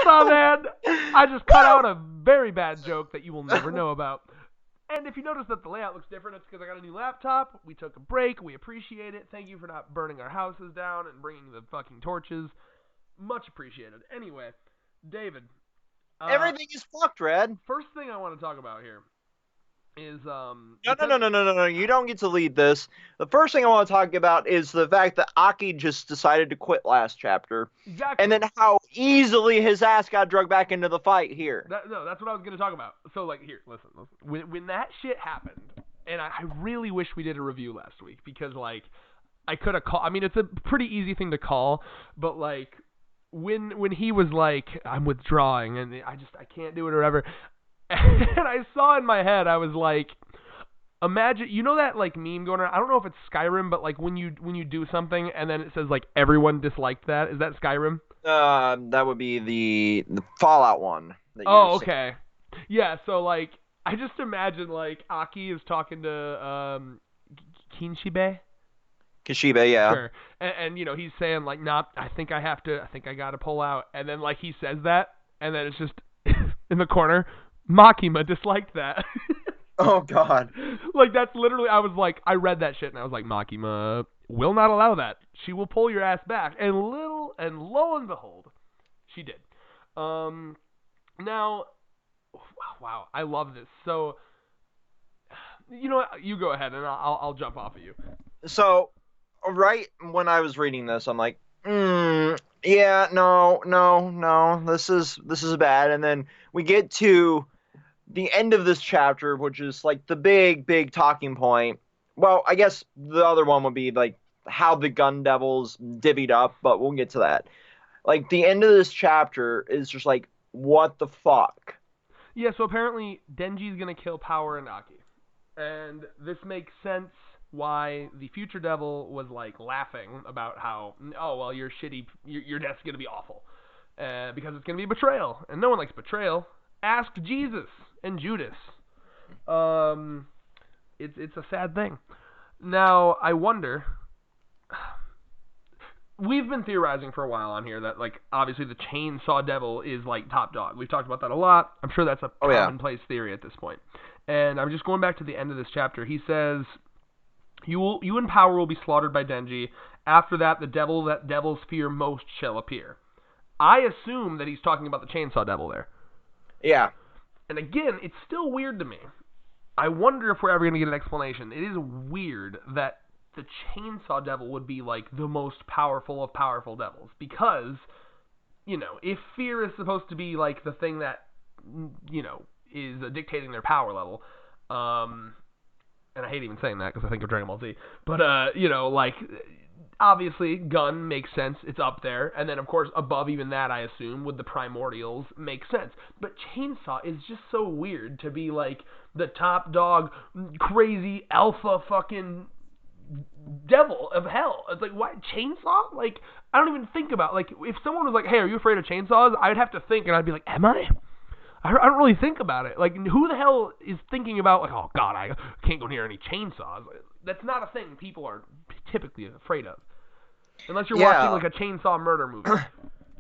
Oh, man. I just cut out a very bad joke that you will never know about. And if you notice that the layout looks different, it's because I got a new laptop. We took a break. We appreciate it. Thank you for not burning our houses down and bringing the fucking torches. Much appreciated. Anyway, David. Everything is fucked, Red. First thing I want to talk about here is No. You don't get to lead this. The first thing I want to talk about is the fact that Aki just decided to quit last chapter. Exactly. And then how easily his ass got dragged back into the fight here. That's what I was going to talk about. So, like, here, listen. When that shit happened, and I really wish we did a review last week, because, like, I could have called. I mean, it's a pretty easy thing to call, but, like, when he was like, I'm withdrawing, and I can't do it or whatever, and I saw in my head, I was like, imagine, you know that like meme going around? I don't know if it's Skyrim, but like when you do something and then it says like everyone disliked that. Is that Skyrim? That would be the Fallout one. Oh, okay. Yeah, so like I just imagine like Aki is talking to Kinshibe. Kishibe, yeah. Sure. And you know, he's saying like, nah, I think I gotta pull out. And then like he says that, and then it's just in the corner, Makima disliked that. Oh, God. Like, that's literally, I was like, I read that shit, and I was like, Makima will not allow that. She will pull your ass back. And lo and behold, she did. Now, wow, I love this. So, you know what? You go ahead, and I'll jump off of you. So, right when I was reading this, I'm like, yeah, no, this is bad. And then we get to the end of this chapter, which is like the big talking point. Well, I guess the other one would be like how the gun devils divvied up, but we'll get to that. Like the end of this chapter is just like, what the fuck? Yeah, so apparently Denji's gonna kill Power and Aki. And this makes sense why the future devil was like laughing about how, oh well, you're shitty, your death's gonna be awful, because it's gonna be betrayal, and no one likes betrayal. Ask Jesus and Judas. It's a sad thing. Now I wonder. We've been theorizing for a while on here that like obviously the chainsaw devil is like top dog. We've talked about that a lot. I'm sure that's a commonplace theory at this point. And I'm just going back to the end of this chapter. He says, You and Power will be slaughtered by Denji. After that, the devil that devils fear most shall appear. I assume that he's talking about the chainsaw devil there. Yeah. And again, it's still weird to me. I wonder if we're ever going to get an explanation. It is weird that the chainsaw devil would be like the most powerful of powerful devils. Because, you know, if fear is supposed to be like the thing that, you know, is dictating their power level, and I hate even saying that because I think of Dragon Ball Z, but, you know, like, obviously, gun makes sense, it's up there, and then, of course, above even that, I assume, with the primordials, makes sense, but chainsaw is just so weird to be, like, the top dog, crazy, alpha fucking devil of hell. It's like, what, chainsaw? Like, I don't even think about, like, if someone was like, hey, are you afraid of chainsaws? I'd have to think, and I'd be like, am I? I don't really think about it. Like, who the hell is thinking about, like, oh, God, I can't go near any chainsaws? That's not a thing people are typically afraid of. Unless you're watching, like, a chainsaw murder movie.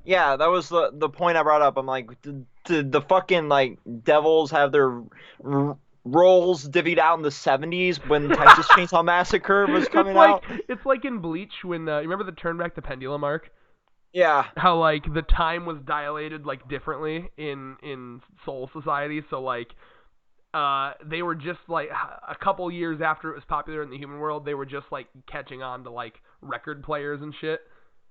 Yeah, that was the point I brought up. I'm like, did the fucking, like, devils have their roles divvied out in the 70s when Texas Chainsaw Massacre was coming out? It's like in Bleach when, you remember the Turn Back the Pendulum arc? Yeah. How, like, the time was dilated, like, differently in Soul Society. So, like, they were just, like, a couple years after it was popular in the human world, they were just, like, catching on to, like, record players and shit.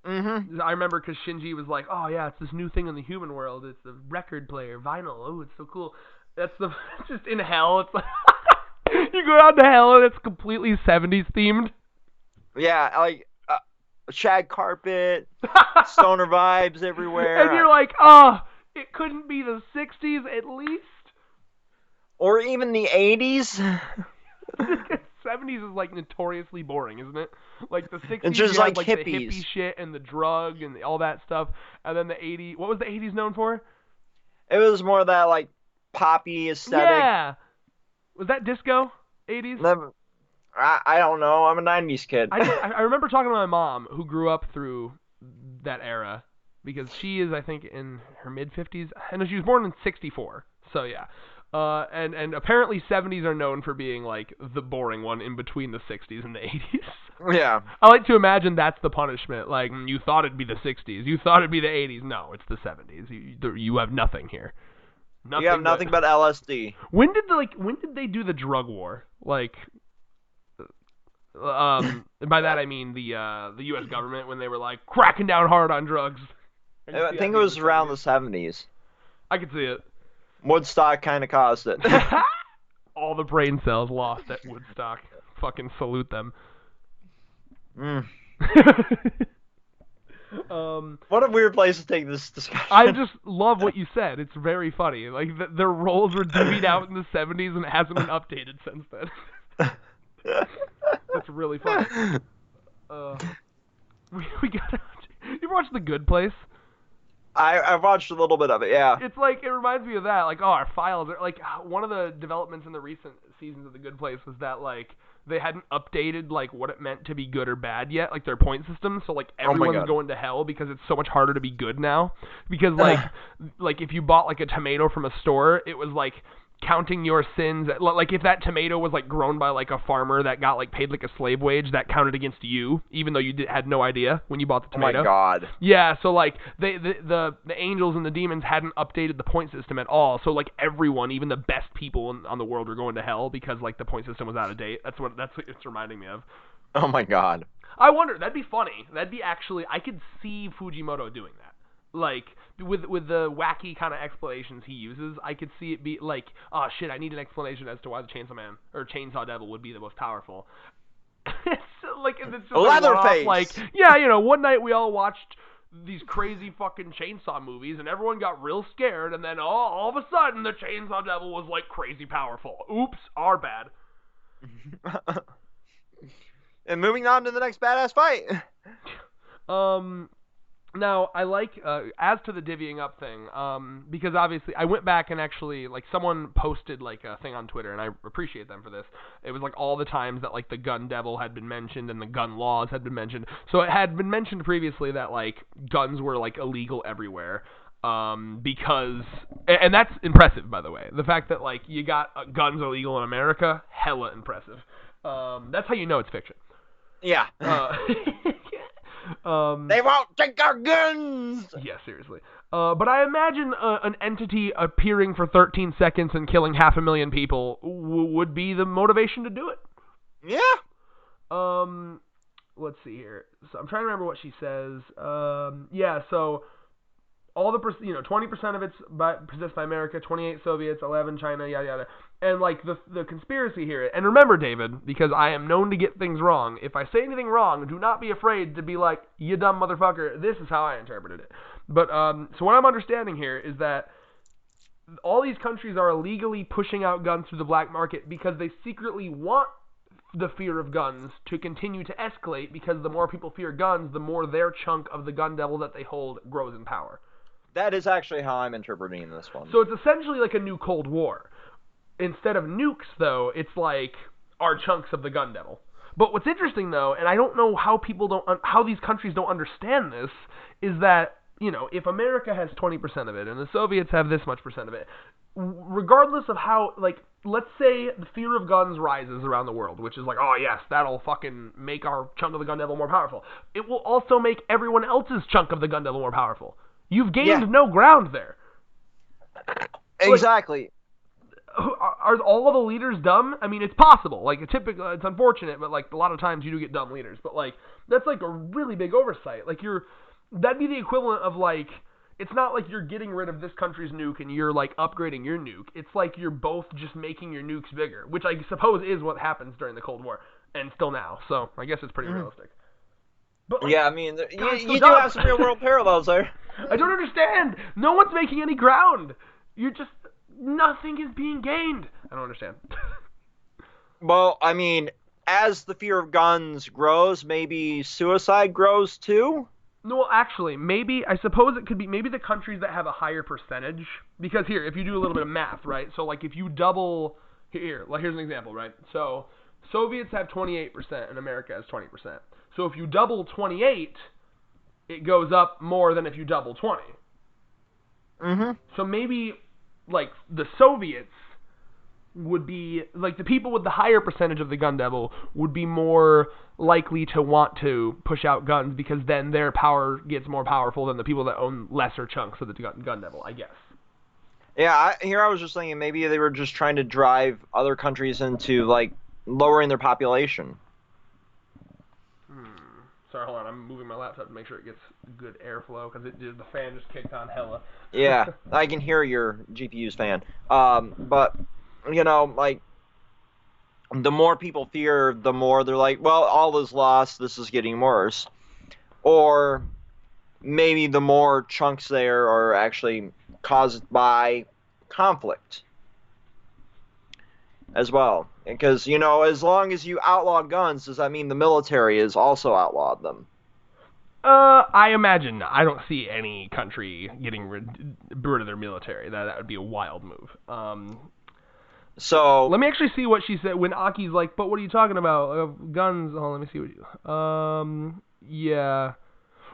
Mm-hmm. I remember because Shinji was like, oh, yeah, it's this new thing in the human world. It's the record player, vinyl. Oh, it's so cool. That's just in hell. It's like, you go down to hell and it's completely 70s themed. Yeah, like, shag carpet, stoner vibes everywhere. And you're like, oh, it couldn't be the 60s at least? Or even the 80s? 70s is like notoriously boring, isn't it? Like the 60s, it's just you like had, hippies. The hippie shit and the drug and all that stuff. And then the 80s, what was the 80s known for? It was more of that like poppy aesthetic. Yeah. Was that disco? 80s? I don't know. I'm a 90s kid. I remember talking to my mom who grew up through that era. because she is, I think, in her mid-50s. I know she was born in 64, so yeah. And apparently 70s are known for being like the boring one in between the 60s and the 80s. Yeah. I like to imagine that's the punishment. Like, you thought it'd be the 60s, you thought it'd be the 80s. No, it's the 70s. You have nothing here. You have nothing but LSD. When did they do the drug war? Like, by that I mean the U.S. government, when they were like cracking down hard on drugs. I think it was around the 70s. I could see it. Woodstock kind of caused it. All the brain cells lost at Woodstock. Fucking salute them. What a weird place to take this discussion. I just love what you said. It's very funny. Like, their roles were divvied out in the 70s and it hasn't been updated since then. That's really funny. We gotta. You ever watch The Good Place? I've watched a little bit of it, yeah. It's like, it reminds me of that. Like, oh, our files are like, one of the developments in the recent seasons of The Good Place was that, like, they hadn't updated like what it meant to be good or bad yet, like their point system. So like everyone's going to hell because it's so much harder to be good now. Because like if you bought like a tomato from a store, it was like counting your sins. Like if that tomato was like grown by like a farmer that got like paid like a slave wage, that counted against you, even though you had no idea when you bought the tomato. Oh my God. Yeah, so like the angels and the demons hadn't updated the point system at all. So like everyone, even the best people on the world, were going to hell because like the point system was out of date. That's what it's reminding me of. Oh my God. I wonder, that'd be funny. That'd be actually, I could see Fujimoto doing that. Like, with the wacky kind of explanations he uses, I could see it be like, oh shit, I need an explanation as to why the Chainsaw Man or Chainsaw Devil would be the most powerful. It's just Leatherface. Like, yeah, you know, one night we all watched these crazy fucking chainsaw movies and everyone got real scared, and then all of a sudden the Chainsaw Devil was like crazy powerful. Oops, our bad. And moving on to the next badass fight. Now, I like, as to the divvying up thing, because obviously I went back and actually, like, someone posted, like, a thing on Twitter, and I appreciate them for this. It was, like, all the times that, like, the gun devil had been mentioned and the gun laws had been mentioned. So it had been mentioned previously that, like, guns were, like, illegal everywhere, because, and that's impressive, by the way. The fact that, like, you got guns illegal in America, hella impressive. That's how you know it's fiction. Yeah. They won't take our guns! Yeah, seriously. But I imagine an entity appearing for 13 seconds and killing 500,000 people would be the motivation to do it. Yeah. Let's see here. So I'm trying to remember what she says. Yeah, so all the 20% of it's possessed by America, 28 Soviets, 11 China, yada yada. And like the conspiracy here, and remember, David, because I am known to get things wrong. If I say anything wrong, do not be afraid to be like, you dumb motherfucker. This is how I interpreted it. But so what I'm understanding here is that all these countries are illegally pushing out guns through the black market because they secretly want the fear of guns to continue to escalate, because the more people fear guns, the more their chunk of the gun devil that they hold grows in power. That is actually how I'm interpreting this one. So it's essentially like a new Cold War. Instead of nukes, though, it's like our chunks of the gun devil. But what's interesting, though, and I don't know how how these countries don't understand this, is that, you know, if America has 20% of it and the Soviets have this much percent of it, regardless of how, like, let's say the fear of guns rises around the world, which is like, oh yes, that'll fucking make our chunk of the gun devil more powerful. It will also make everyone else's chunk of the gun devil more powerful. You've gained no ground there. Exactly. Like, are all of the leaders dumb? I mean, it's possible. Like, it's unfortunate, but like a lot of times you do get dumb leaders. But like, that's like a really big oversight. Like, that'd be the equivalent of like, it's not like you're getting rid of this country's nuke and you're like upgrading your nuke. It's like you're both just making your nukes bigger, which I suppose is what happens during the Cold War and still now. So I guess it's pretty realistic. But like, yeah, I mean, you do have some real world parallels there. I don't understand. No one's making any ground. Nothing is being gained. I don't understand. Well, I mean, as the fear of guns grows, maybe suicide grows too? No, actually, I suppose it could be maybe the countries that have a higher percentage. Because here, if you do a little bit of math, right? So, like, if you double... Here's an example, right? So, Soviets have 28% and America has 20%. So, if you double 28, it goes up more than if you double 20. Mm-hmm. So maybe, like, the Soviets would be, like, the people with the higher percentage of the gun devil would be more likely to want to push out guns because then their power gets more powerful than the people that own lesser chunks of the gun devil, I guess. Yeah, I was just thinking maybe they were just trying to drive other countries into, like, lowering their population. Sorry, hold on. I'm moving my laptop to make sure it gets good airflow because the fan just kicked on hella. Yeah, I can hear your GPU's fan. But, like, the more people fear, the more they're like, well, all is lost, this is getting worse. Or maybe the more chunks there are actually caused by conflict as well. Because, as long as you outlaw guns, does that mean the military has also outlawed them? I imagine not. I don't see any country getting rid of their military. That would be a wild move. So Let me actually see what she said when Aki's like, but what are you talking about? Guns. Oh, let me see what you. Yeah.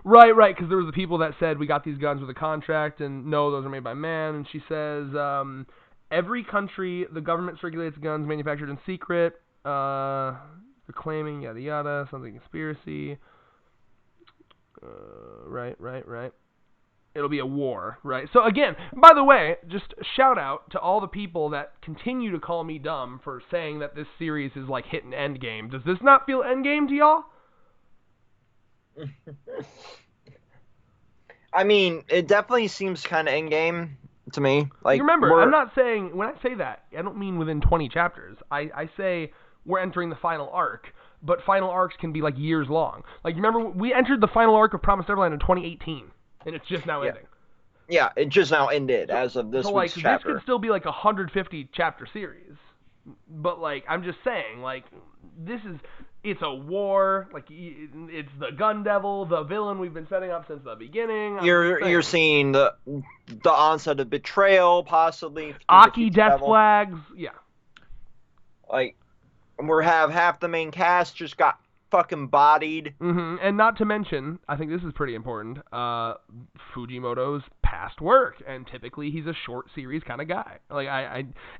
Right, because there was the people that said we got these guns with a contract, and no, those are made by man. And she says, every country, the government regulates guns manufactured in secret. They're claiming yada yada, something conspiracy. Right. It'll be a war, right? So again, by the way, just shout out to all the people that continue to call me dumb for saying that this series is like hitting endgame. Does this not feel endgame to y'all? I mean, it definitely seems kind of endgame to me. Like, Remember, I'm not saying, when I say that, I don't mean within 20 chapters. I say we're entering the final arc, but final arcs can be like years long. Like, remember, we entered the final arc of Promised Neverland in 2018, and it's just now ending. Yeah, it just now ended as of this week's chapter. This could still be like a 150 chapter series. But, like, I'm just saying, like, it's a war. Like, it's the gun devil, the villain we've been setting up since the beginning. You're seeing the onset of betrayal, possibly. Aki death flags, yeah. Like, we have half the main cast just got fucking bodied. And not to mention, I think this is pretty important, Fujimoto's past work, and typically he's a short series kind of guy. Like,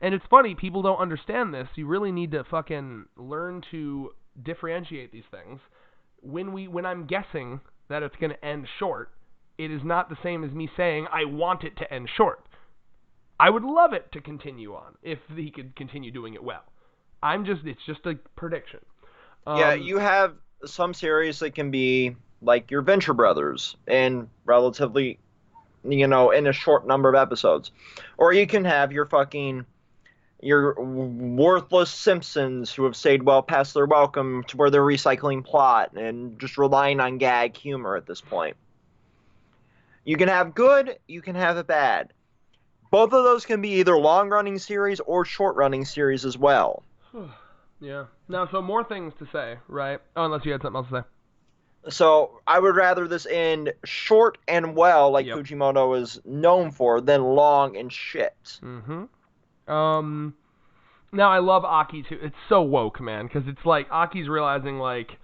and it's funny, people don't understand this. You really need to fucking learn to differentiate these things. When I'm guessing that it's going to end short, it is not the same as me saying I want it to end short. I would love it to continue on if he could continue doing it well. It's just a prediction. Yeah, you have some series that can be like your Venture Brothers and relatively, in a short number of episodes. Or you can have your worthless Simpsons who have stayed well past their welcome to where they're recycling plot and just relying on gag humor at this point. You can have good, you can have a bad. Both of those can be either long-running series or short-running series as well. Yeah. Now, so more things to say, right? Oh, unless you had something else to say. So I would rather this end short and well, like Fujimoto is known for, than long and shit. Now I love Aki too. It's so woke, man, because it's like Aki's realizing like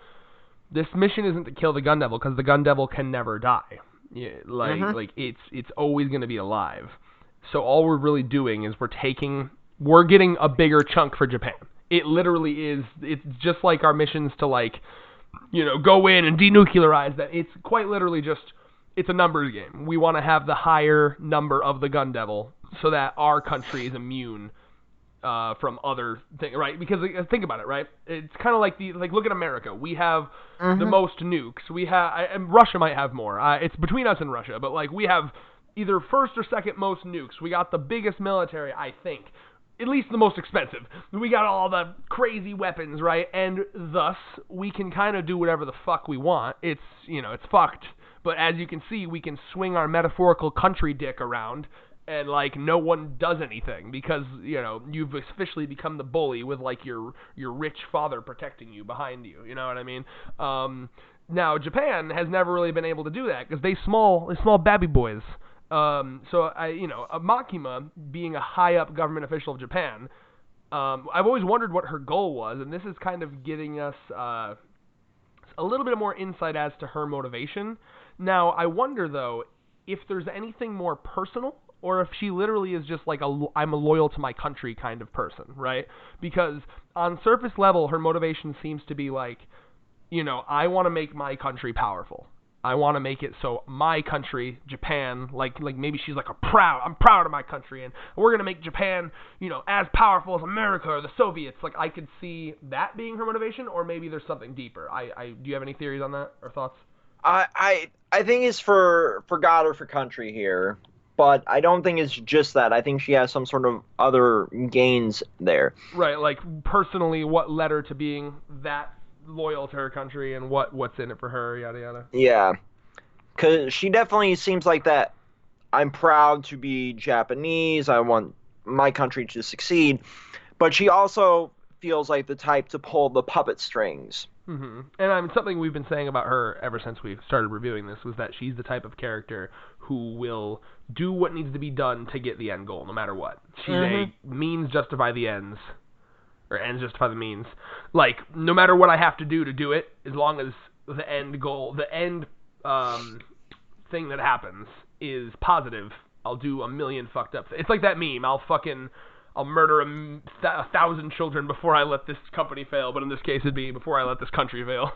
this mission isn't to kill the Gun Devil because the Gun Devil can never die. Yeah, like it's always going to be alive. So all we're really doing is we're getting a bigger chunk for Japan. It literally is. It's just like our missions to go in and denuclearize that. It's quite literally just, it's a numbers game. We want to have the higher number of the Gun Devil so that our country is immune from other things, right? Because think about it, right? It's kind of like look at America. We have the most nukes. We have, and Russia might have more. It's between us and Russia, but like we have either first or second most nukes. We got the biggest military, I think. At least the most expensive. We got all the crazy weapons, right? And thus, we can kind of do whatever the fuck we want. It's fucked. But as you can see, we can swing our metaphorical country dick around and, no one does anything because, you've officially become the bully with, your rich father protecting you behind you. You know what I mean? Now, Japan has never really been able to do that because they're small babby boys. So Makima, being a high-up government official of Japan, I've always wondered what her goal was, and this is kind of giving us a little bit more insight as to her motivation. Now, I wonder, though, if there's anything more personal or if she literally is just like I'm a loyal to my country kind of person, right? Because on surface level, her motivation seems to be like, I want to make my country powerful. I want to make it so my country, Japan, like maybe she's like I'm proud of my country, and we're gonna make Japan, as powerful as America or the Soviets. Like I could see that being her motivation, or maybe there's something deeper. Do you have any theories on that or thoughts? I think it's for God or for country here, but I don't think it's just that. I think she has some sort of other gains there. Right, like personally, what led her to being that loyal to her country, and what's in it for her, yada yada. Yeah, because she definitely seems like that. I'm proud to be Japanese. I want my country to succeed, but she also feels like the type to pull the puppet strings. And I mean, something we've been saying about her ever since we started reviewing this was that she's the type of character who will do what needs to be done to get the end goal, no matter what. She's a means justify the ends, or ends justify the means. Like, no matter what I have to do it, as long as the end goal, the end thing that happens is positive, I'll do a million fucked up things. It's like that meme, I'll murder 1,000 children before I let this company fail, but in this case it'd be before I let this country fail.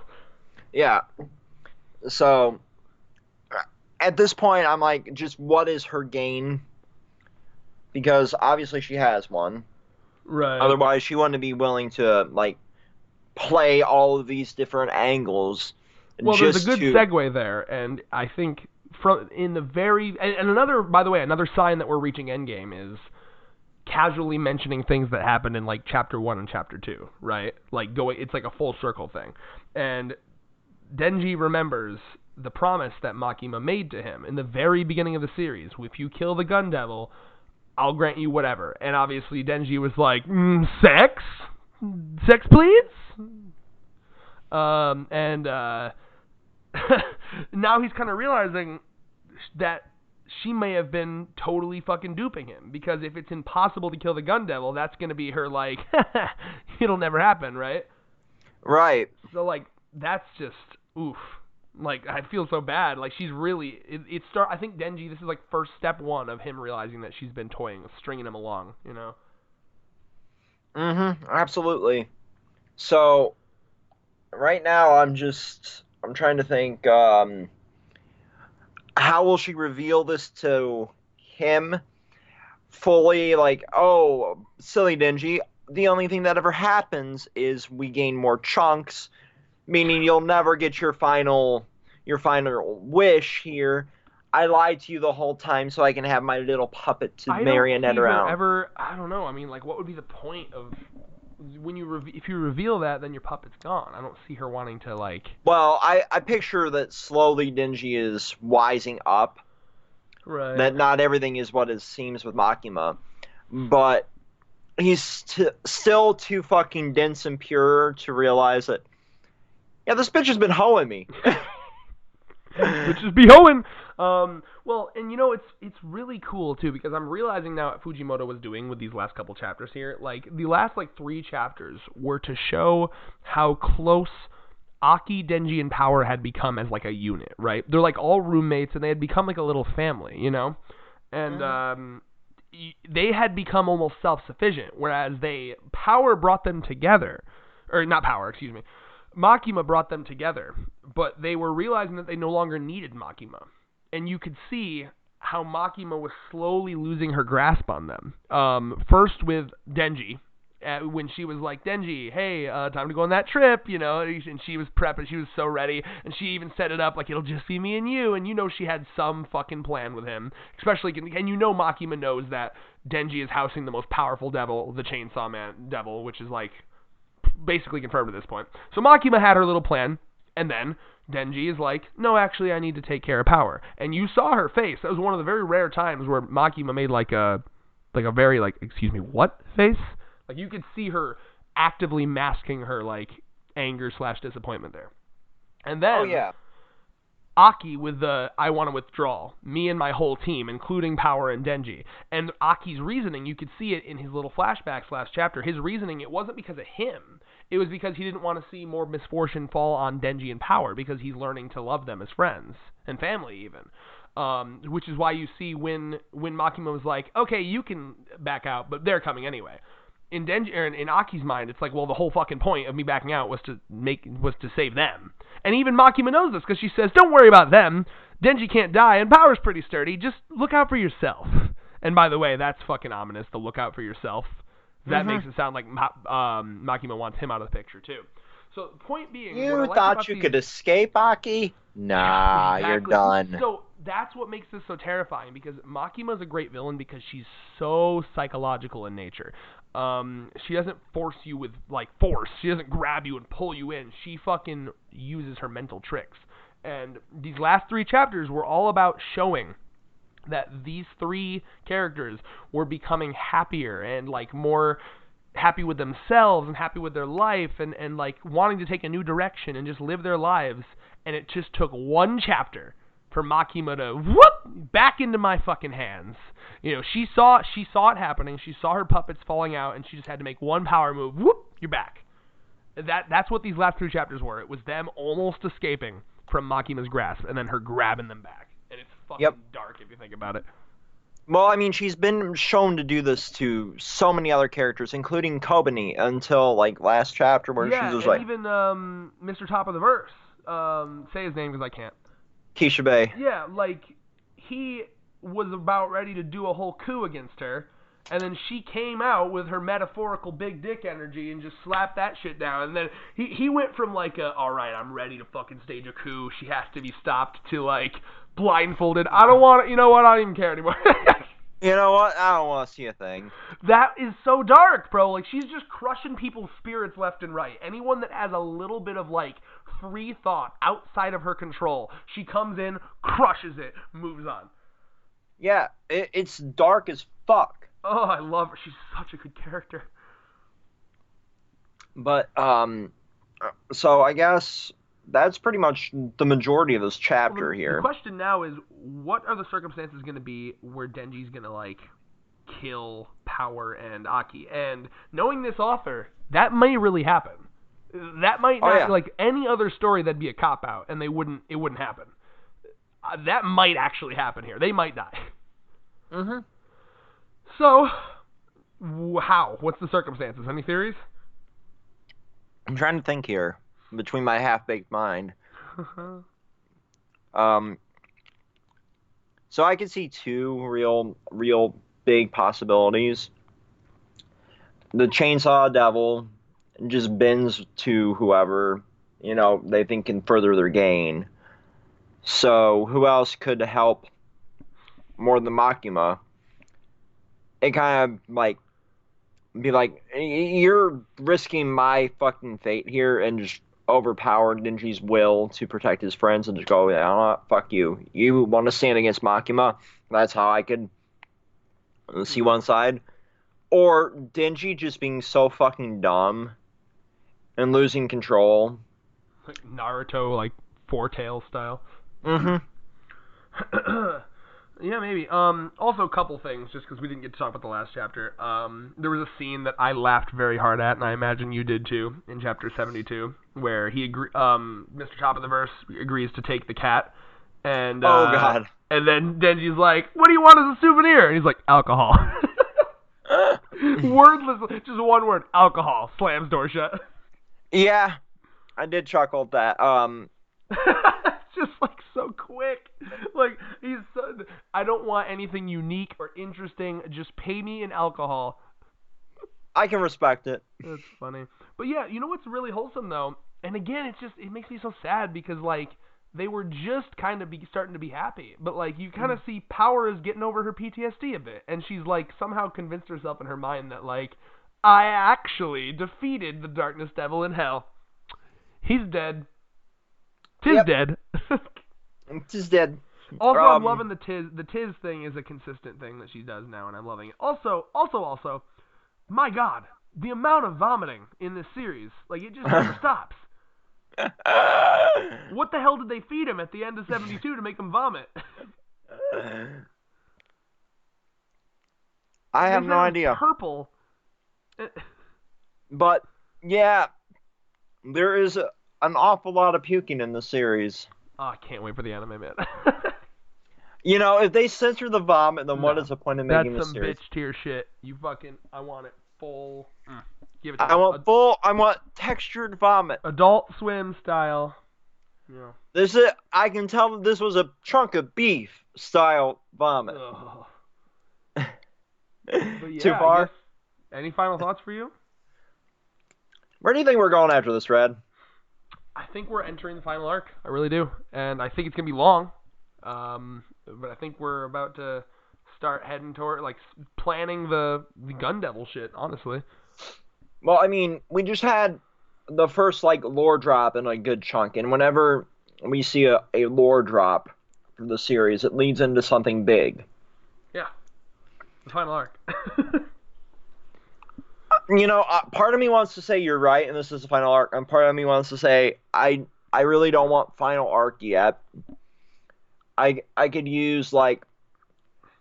Yeah. So, at this point, I'm like, just what is her gain? Because obviously she has one. Right. Otherwise, she wouldn't be willing to, like, play all of these different angles. Well, there's a good segue there, and I think and another, by the way, another sign that we're reaching endgame is casually mentioning things that happened in like chapter 1 and chapter 2, right? Like it's like a full circle thing. And Denji remembers the promise that Makima made to him in the very beginning of the series. If you kill the Gun Devil, I'll grant you whatever. And obviously Denji was like, sex? Sex, please? Now he's kind of realizing that she may have been totally fucking duping him, because if it's impossible to kill the Gun Devil, that's going to be her like, it'll never happen, right? Right. So like, that's just, oof. Like, I feel so bad. Like, she's really, I think Denji, this is like first step one of him realizing that she's been toying with stringing him along, Absolutely. So, right now I'm trying to think, how will she reveal this to him fully? Like, oh, silly Denji, the only thing that ever happens is we gain more chunks, meaning you'll never get your final wish here. I lied to you the whole time so I can have my little puppet to marionette around. I don't know. I mean, like, what would be the point of when if you reveal that, then your puppet's gone? I don't see her wanting to, like... Well, I picture that slowly Denji is wising up. Right. That not everything is what it seems with Makima. But he's still too fucking dense and pure to realize that, yeah, this bitch has been hoeing me. Bitches be hoeing! Well, and it's really cool too, because I'm realizing now what Fujimoto was doing with these last couple chapters here. Like, the last 3 chapters were to show how close Aki, Denji, and Power had become as like a unit, right? They're like all roommates, and they had become like a little family, And they had become almost self-sufficient, whereas Power brought them together, or not Power, excuse me. Makima brought them together, but they were realizing that they no longer needed Makima. And you could see how Makima was slowly losing her grasp on them. First with Denji, when she was like, Denji, hey, time to go on that trip, and she was prepping, she was so ready, and she even set it up like, it'll just be me and you, and she had some fucking plan with him, especially, and Makima knows that Denji is housing the most powerful devil, the Chainsaw Man devil, which is like, basically confirmed at this point. So Makima had her little plan, and then Denji is like, no, actually, I need to take care of Power. And you saw her face. That was one of the very rare times where Makima made like a very like, excuse me, what face? Like, you could see her actively masking her like anger / disappointment there. And then, oh yeah, Aki with the I want to withdraw, me and my whole team, including Power and Denji. And Aki's reasoning, you could see it in his little flashbacks last chapter. His reasoning, it wasn't because of him. It was because he didn't want to see more misfortune fall on Denji and Power, because he's learning to love them as friends and family even. Which is why you see when Makima was like, okay, you can back out, but they're coming anyway. In Denji, or in Aki's mind, it's like, well, the whole fucking point of me backing out was to save them. And even Makima knows this, because she says, don't worry about them. Denji can't die, and Power's pretty sturdy. Just look out for yourself. And by the way, that's fucking ominous, the look out for yourself. That makes it sound like Makima wants him out of the picture, too. So, point being... You thought you could escape, Aki? Nah, exactly. You're done. So, that's what makes this so terrifying, because Makima's a great villain because she's so psychological in nature. She doesn't force you with, like, force. She doesn't grab you and pull you in. She fucking uses her mental tricks. And these last 3 chapters were all about showing that these 3 characters were becoming happier and, like, more happy with themselves and happy with their life and like, wanting to take a new direction and just live their lives. And it just took 1 chapter for Makima to, whoop, back into my fucking hands. You know, she saw it happening. She saw her puppets falling out, and she just had to make 1 power move. Whoop, you're back. That's what these last 2 chapters were. It was them almost escaping from Makima's grasp, and then her grabbing them back. And it's fucking dark if you think about it. Well, I mean, she's been shown to do this to so many other characters, including Kobani, until, like, last chapter where she was like... even Mr. Top of the Verse. Say his name because I can't. Keisha Bay. Yeah, like, he was about ready to do a whole coup against her, and then she came out with her metaphorical big dick energy and just slapped that shit down. And then he went from, like, alright, I'm ready to fucking stage a coup, she has to be stopped, to, like, blindfolded. I don't want it, you know what, I don't even care anymore. You know what? I don't want to see a thing. That is so dark, bro. Like, she's just crushing people's spirits left and right. Anyone that has a little bit of, like, free thought outside of her control, she comes in, crushes it, moves on. Yeah, it's dark as fuck. Oh, I love her. She's such a good character. But, so I guess that's pretty much the majority of this chapter here. The question now is, what are the circumstances going to be where Denji's going to, like, kill Power and Aki? And knowing this author, that may really happen. That might not, like, any other story, that'd be a cop-out, and it wouldn't happen. That might actually happen here. They might die. Mm-hmm. So, how? What's the circumstances? Any theories? I'm trying to think here, between my half-baked mind. So I could see 2 real big possibilities. The Chainsaw Devil just bends to whoever, you know, they think can further their gain. So who else could help more than Makima? It kind of, like, be like, you're risking my fucking fate here, and just overpower Denji's will to protect his friends, and just go, fuck you. You want to stand against Makima? That's how I could see one side. Or Denji just being so fucking dumb and losing control. Like Naruto, like, four-tail style. Mm-hmm. Yeah, maybe. Also, a couple things, just because we didn't get to talk about the last chapter. There was a scene that I laughed very hard at, and I imagine you did too, in chapter 72, where Mr. Top of the Verse agrees to take the cat, and oh god, and then Denji's like, "What do you want as a souvenir?" And he's like, "Alcohol." Wordless, just one word, alcohol. Slams door shut. Yeah, I did chuckle at that. It's just like so quick. Like, I don't want anything unique or interesting. Just pay me in alcohol. I can respect it. That's funny. But yeah, you know what's really wholesome though? And again, it makes me so sad because, like, they were just kind of starting to be happy. But, like, you kind of see Power is getting over her PTSD a bit. And she's, like, somehow convinced herself in her mind that, like, I actually defeated the Darkness Devil in hell. He's dead. Tis dead. Tis dead. Also, I'm loving the Tis. The Tis thing is a consistent thing that she does now, and I'm loving it. Also, my God, the amount of vomiting in this series, like, it just never stops. What the hell did they feed him at the end of 72 to make him vomit? I have no idea. Purple. But yeah, There is an awful lot of puking in the series. Oh, I can't wait for the anime, man. You know, if they censor the vomit, then what No, is the point of that's making the some series? bitch tier shit. You fucking, I want it full. Give it to I me. want I want textured vomit. Adult Swim style. Yeah. I can tell that this was a chunk of beef style vomit. Ugh. But Too yeah, I guess. far? Any final thoughts for you? Where do you think we're going after this, Red? I think we're entering the final arc. I really do, and I think it's gonna be long. But I think we're about to start heading toward like planning the Gun Devil shit. Honestly. Well, I mean, we just had the first like lore drop in a good chunk, and whenever we see a lore drop for the series, it leads into something big. Yeah. The final arc. You know, part of me wants to say you're right, and this is the final arc, and part of me wants to say I really don't want final arc yet. I could use like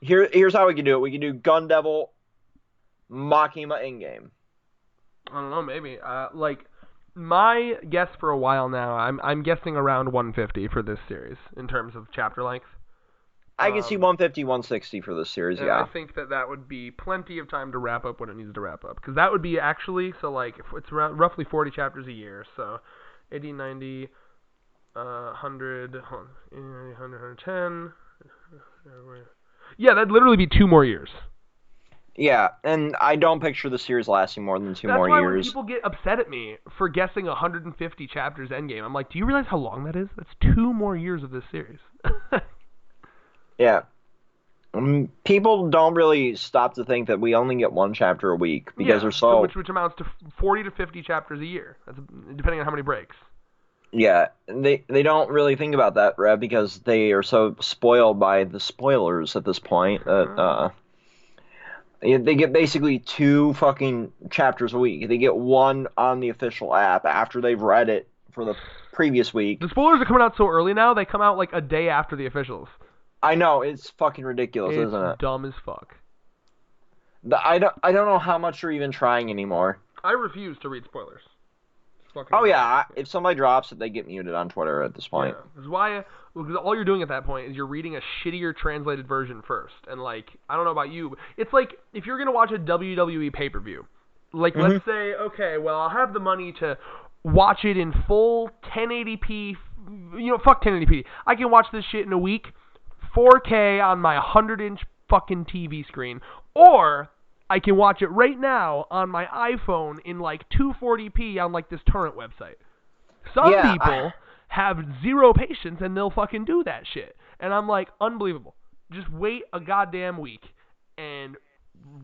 here's how we could do it. We could do Gun Devil Makima in game. I don't know, maybe. Like my guess for a while now, I'm guessing around 150 for this series in terms of chapter length. I can see 150, 160 for this series. And Yeah. I think that would be plenty of time to wrap up when it needs to wrap up, because that would be actually so like if it's around roughly 40 chapters a year, so 80, 90, 100, 110. Yeah, that'd literally be 2 more years. Yeah, and I don't picture the series lasting more than two That's more why when years. people get upset at me for guessing 150 chapters endgame, I'm like, do you realize how long that is? That's 2 more years of this series. Yeah. People don't really stop to think that we only get one chapter a week because they're so which amounts to 40 to 50 chapters a year. That's depending on how many breaks. yeah, they don't really think about that, Rev, because they are so spoiled by the spoilers at this point that they get basically 2 fucking chapters a week. They get one on the official app after they've read it for the previous week. The spoilers are coming out so early now; they come out like a day after the officials. I know, it's fucking ridiculous, It's isn't it? dumb as fuck. I don't know how much they're even trying anymore. I refuse to read spoilers. Oh yeah, if somebody drops it, they get muted on Twitter at this point. Yeah, because all you're doing at that point is you're reading a shittier translated version first, and like I don't know about you, but it's like if you're gonna watch a WWE pay-per-view, like let's say, okay, well I'll have the money to watch it in full 1080p. Fuck 1080p. I can watch this shit in a week, 4K on my 100-inch fucking TV screen, or I can watch it right now on my iPhone in like 240p on like this torrent website. Some people have zero patience and they'll fucking do that shit. And I'm like, unbelievable. Just wait a goddamn week and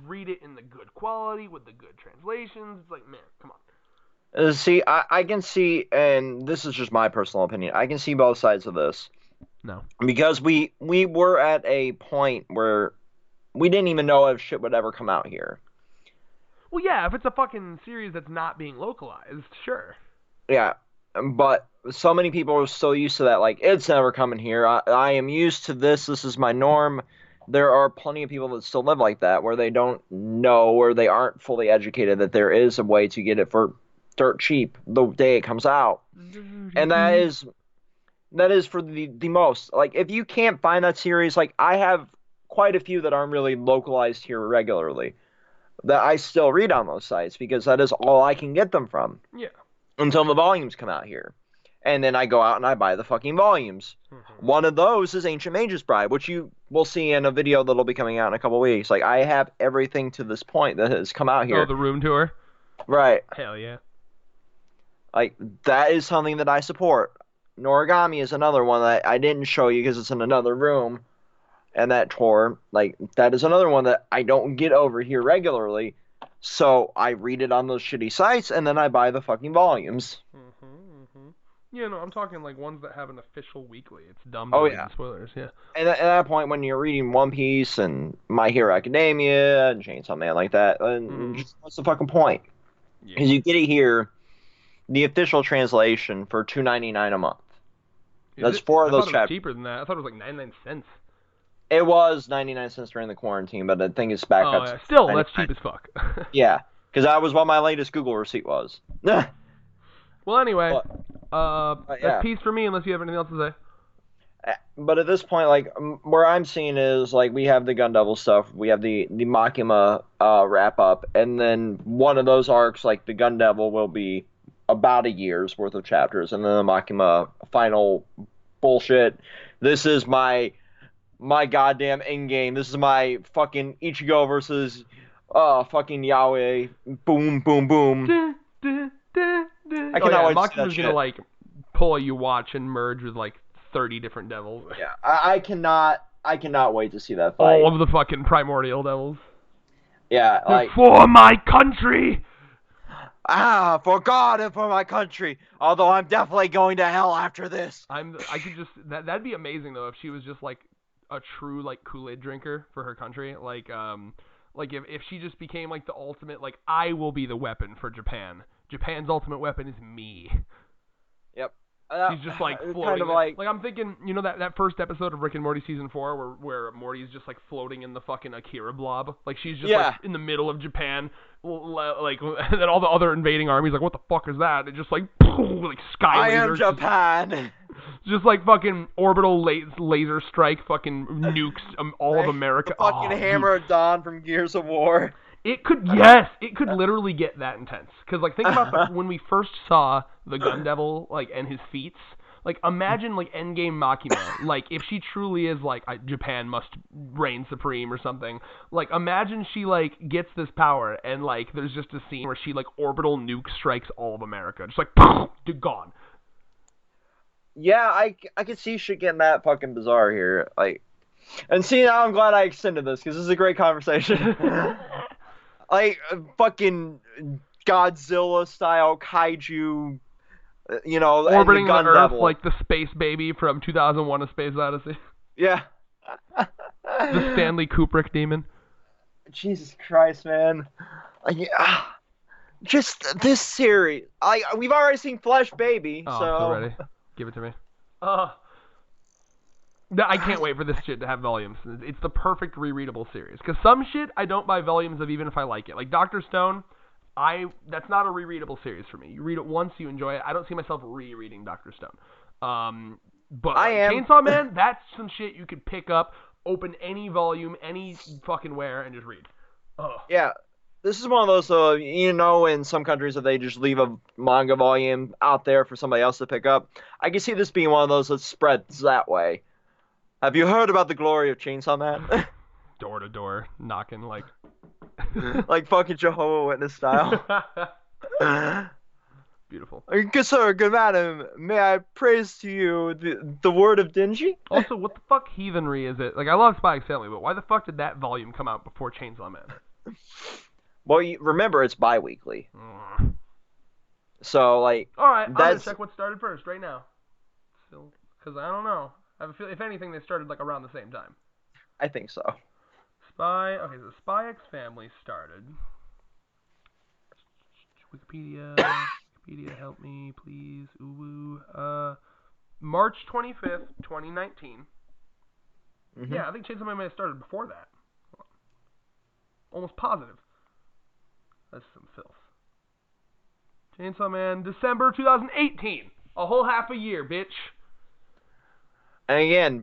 read it in the good quality with the good translations. It's like, man, come on. See, I can see, and this is just my personal opinion, I can see both sides of this. No. Because we were at a point where we didn't even know if shit would ever come out here. Well, yeah, if it's a fucking series that's not being localized, sure. Yeah, but so many people are still used to that, like, it's never coming here. I am used to this. This is my norm. There are plenty of people that still live like that, where they don't know, or they aren't fully educated that there is a way to get it for dirt cheap the day it comes out. And that is for the most. Like, if you can't find that series, like, I have quite a few that aren't really localized here regularly that I still read on those sites because that is all I can get them from. Yeah. Until the volumes come out here. And then I go out and I buy the fucking volumes. Mm-hmm. One of those is Ancient Mage's Bride, which you will see in a video that'll be coming out in a couple weeks. Like, I have everything to this point that has come out here. Oh, the room tour? Right. Hell yeah. Like, that is something that I support. Noragami is another one that I didn't show you because it's in another room. And that tour, like, that is another one that I don't get over here regularly. So I read it on those shitty sites, and then I buy the fucking volumes. Yeah, no, I'm talking like ones that have an official weekly. It's dumb to read spoilers, yeah. And at that point, when you're reading One Piece and My Hero Academia and Chainsaw Man like that, just, what's the fucking point? Because you get it here, the official translation for $2.99 a month. That's 4 of those chapters. I thought it was cheaper than that. I thought it was like 99 cents. It was 99 cents during the quarantine, but I think it's back up. Yeah. Still, that's cheap as fuck. Yeah, because that was what my latest Google receipt was. Well, anyway, But that's yeah. peace for me unless you have anything else to say. But at this point, like where I'm seeing is like we have the Gun Devil stuff, we have the Makima wrap up, and then one of those arcs, like the Gun Devil, will be about a year's worth of chapters, and then the Makima final bullshit. This is my goddamn end game. This is my fucking Ichigo versus fucking Yahweh. Boom, boom, boom. I cannot wait to see that Maxima's shit. gonna like pull a you watch and merge with like 30 different devils. Yeah, I cannot wait to see that fight. All of the fucking primordial devils. Yeah, like For my country. for God and for my country. Although I'm definitely going to hell after this. I could just that'd be amazing though if she was just like a true like Kool-Aid drinker for her country. Like if she just became like the ultimate, like, I will be the weapon for Japan. Japan's ultimate weapon is me. Yep. She's just like floating. Kind of like I'm thinking, you know, that first episode of Rick and Morty season 4 where Morty's just like floating in the fucking Akira blob. Like she's just like in the middle of Japan, like, and then all the other invading armies like, what the fuck is that? It just like sky I lasers. am Japan. Just like fucking orbital laser strike, fucking nukes all of America. The fucking hammer of dawn from Gears of War. It could literally get that intense. Because, like, think about when we first saw the Gun Devil, like, and his feats. Like, imagine, like, Endgame Makima. Like, if she truly is, like, Japan must reign supreme or something. Like, imagine she, like, gets this power and, like, there's just a scene where she, like, orbital nuke strikes all of America. Just like, gone. Yeah, I could see shit getting that fucking bizarre here. Like, and see, now I'm glad I extended this, because this is a great conversation. Like, fucking Godzilla-style kaiju, you know, orbiting and the Gun the Earth Devil. like the space baby from 2001: A Space Odyssey. Yeah. The Stanley Kubrick demon. Jesus Christ, man. Just this series. We've already seen Flesh Baby, Oh, so... I'm so ready. Give it to me. I can't wait for this shit to have volumes. It's the perfect rereadable series. Because some shit I don't buy volumes of even if I like it. Like Dr. Stone, that's not a rereadable series for me. You read it once, you enjoy it. I don't see myself rereading Dr. Stone. But I am. Chainsaw Man, that's some shit you could pick up, open any volume, any fucking where, and just read. Yeah. This is one of those, you know, in some countries, if they just leave a manga volume out there for somebody else to pick up, I can see this being one of those that spreads that way. Have you heard about the glory of Chainsaw Man? Door to door, knocking like... like fucking Jehovah's Witness style. Beautiful. Good sir, good madam, may I praise to you the word of Dingy? Also, what the fuck heathenry is it? Like, I love Spy X Family, but why the fuck did that volume come out before Chainsaw Man? Well, remember, it's bi-weekly. So, like... Alright, I'm gonna check what started first right now. Still, because I don't know. I have a feeling, if anything, they started, like, around the same time. I think so. Okay, so Spy X Family started. Wikipedia, help me, please. March 25th, 2019. Mm-hmm. Yeah, I think Chainsaw Man may have started before that. Almost positive. That's some filth. Chainsaw Man, December 2018. A whole half a year, bitch. And again,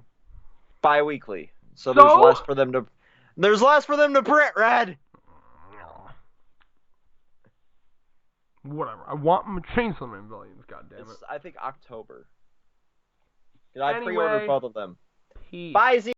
bi-weekly. So there's less for them to... There's less for them to print, Red! Whatever. I want my Chainsaw Man volumes, goddammit. I think October. I pre-ordered both of them. Peace. Bye, Z.